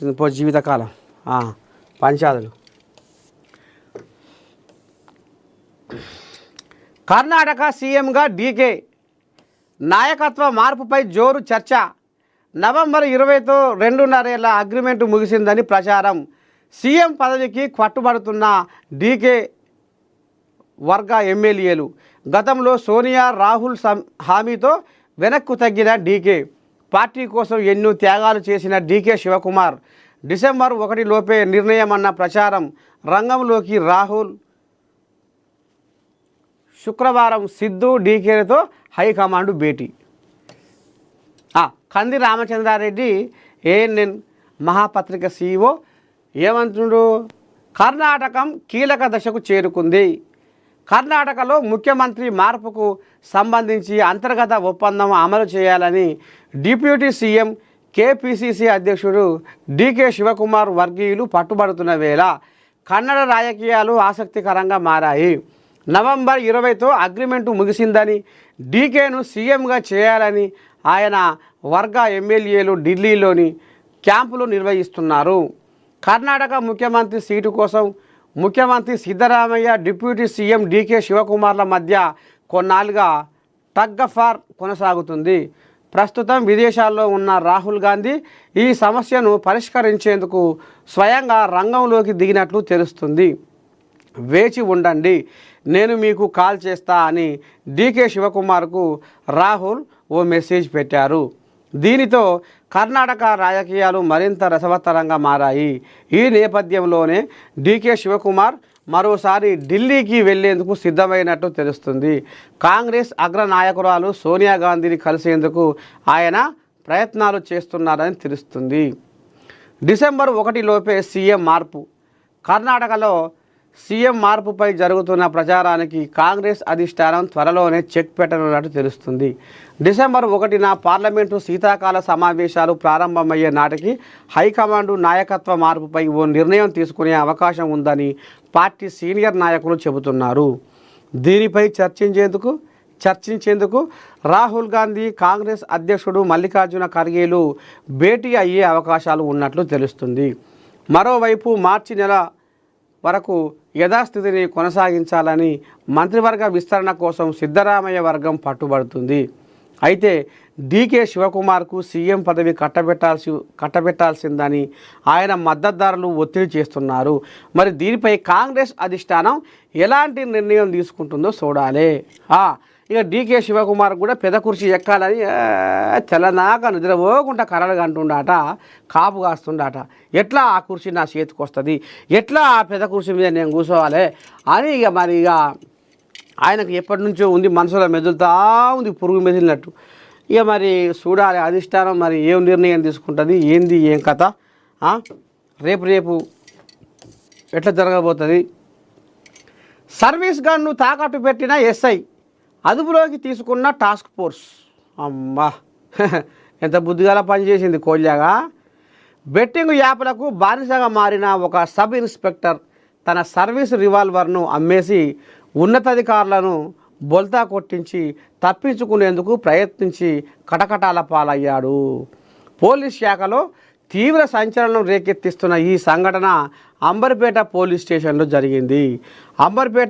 ఉంటుంది పో జీవితకాలం పంచాదులు. కర్ణాటక సీఎంగా డీకే నాయకత్వ మార్పుపై జోరు చర్చ. నవంబర్ 20తో 2.5 ఏళ్ల అగ్రిమెంటు ముగిసిందని ప్రచారం. సీఎం పదవికి కట్టుబడుతున్న డీకే వర్గ ఎమ్మెల్యేలు. గతంలో సోనియా రాహుల్ హామీతో వెనక్కు తగ్గిన డీకే. పార్టీ కోసం ఎన్నో త్యాగాలు చేసిన డీకే శివకుమార్ డిసెంబర్ 1 లోపే నిర్ణయమన్న ప్రచారం. రంగంలోకి రాహుల్. శుక్రవారం సిద్ధు డీకేలతో హైకమాండ్ భేటీ. కంది రామచంద్రారెడ్డి ఏఎన్ఎన్ మహాపత్రిక సీఈఓ ఏమంటున్నాడు? కర్ణాటకం కీలక దశకు చేరుకుంది. కర్ణాటకలో ముఖ్యమంత్రి మార్పుకు సంబంధించి అంతర్గత ఒప్పందం అమలు చేయాలని డిప్యూటీ సీఎం కేపీసీసీ అధ్యక్షుడు డీకే శివకుమార్ వర్గీయులు పట్టుబడుతున్న వేళ కన్నడ రాజకీయాలు ఆసక్తికరంగా మారాయి. నవంబర్ 20తో అగ్రిమెంటు ముగిసిందని, డీకేను సీఎంగా చేయాలని ఆయన వర్గ ఎమ్మెల్యేలు ఢిల్లీలోని క్యాంపులు నిర్వహిస్తున్నారు. కర్ణాటక ముఖ్యమంత్రి సీటు కోసం ముఖ్యమంత్రి సిద్ధరామయ్య, డిప్యూటీ సీఎం డీకే శివకుమార్ల మధ్య కొన్నాళ్ళుగా టగ్ ఆఫ్ వార్ కొనసాగుతుంది. ప్రస్తుతం విదేశాల్లో ఉన్న రాహుల్ గాంధీ ఈ సమస్యను పరిష్కరించేందుకు స్వయంగా రంగంలోకి దిగినట్లు తెలుస్తుంది. వేచి ఉండండి, నేను మీకు కాల్ చేస్తా అని డీకే శివకుమార్కు రాహుల్ ఓ మెసేజ్ పెట్టారు. దీనితో కర్ణాటక రాజకీయాలు మరింత రసవత్తరంగా మారాయి. ఈ నేపథ్యంలోనే డీకే శివకుమార్ మరోసారి ఢిల్లీకి వెళ్లేందుకు సిద్ధమైనట్టు తెలుస్తుంది. కాంగ్రెస్ అగ్రనాయకురాలు సోనియా గాంధీని కలిసేందుకు ఆయన ప్రయత్నాలు చేస్తున్నారని తెలుస్తుంది. డిసెంబర్ 1 లోపే సీఎం మార్పు. కర్ణాటకలో సీఎం మార్పుపై జరుగుతున్న ప్రచారానికి కాంగ్రెస్ అధిష్టానం త్వరలోనే చెక్ పెట్టనున్నట్టు తెలుస్తుంది. డిసెంబర్ 1న పార్లమెంటు శీతాకాల సమావేశాలు ప్రారంభమయ్యే నాటికి హైకమాండ్ నాయకత్వ మార్పుపై ఓ నిర్ణయం తీసుకునే అవకాశం ఉందని పార్టీ సీనియర్ నాయకులు చెబుతున్నారు. దీనిపై చర్చించేందుకు రాహుల్ గాంధీ, కాంగ్రెస్ అధ్యక్షుడు మల్లికార్జున ఖర్గేలు భేటీ అయ్యే అవకాశాలు ఉన్నట్లు తెలుస్తుంది. మరోవైపు మార్చి నెల వరకు యథాస్థితిని కొనసాగించాలని మంత్రివర్గ విస్తరణ కోసం సిద్ధరామయ్య వర్గం పట్టుబడుతుంది. అయితే డీకే శివకుమార్కు సీఎం పదవి కట్టబెట్టాల్సిందని ఆయన మద్దతుదారులు ఒత్తిడి చేస్తున్నారు. మరి దీనిపై కాంగ్రెస్ అధిష్టానం ఎలాంటి నిర్ణయం తీసుకుంటుందో చూడాలి. ఇక డీకే శివకుమార్ కూడా పెద్ద కుర్చీ ఎక్కాలని తెల్లనాక నిద్రపోకుండా కర్రలు కంటుండాట, కాపు కాస్తుండాట. ఎట్లా ఆ కుర్చీ నా చేతికి వస్తుంది, ఎట్లా ఆ పెద్ద కుర్చీ మీద నేను కూర్చోవాలి అని ఇక ఆయనకు ఎప్పటి నుంచో ఉంది, మనసులో మెదులుతా ఉంది, పురుగు మెదిలినట్టు. ఇక మరి చూడాలి అధిష్టానం మరి ఏం నిర్ణయం తీసుకుంటుంది, ఏంది ఏం కథ, రేపు ఎట్లా జరగబోతుంది. సర్వీస్ గన్ను తాకట్టు పెట్టిన ఎస్ఐ అదుపులోకి తీసుకున్న టాస్క్ ఫోర్స్. అమ్మా ఎంత బుద్ధిగల పనిచేసింది కోళ్ళగా. బెట్టింగ్ యాప్లకు బానిసగా మారిన ఒక సబ్ ఇన్స్పెక్టర్ తన సర్వీస్ రివాల్వర్ను అమ్మేసి ఉన్నతాధికారులను బొల్తా కొట్టించి తప్పించుకునేందుకు ప్రయత్నించి కటకటాల పాలయ్యాడు. పోలీస్ శాఖలో తీవ్ర సంచలనం రేకెత్తిస్తున్న ఈ సంఘటన అంబర్పేట పోలీస్ స్టేషన్లో జరిగింది. అంబర్పేట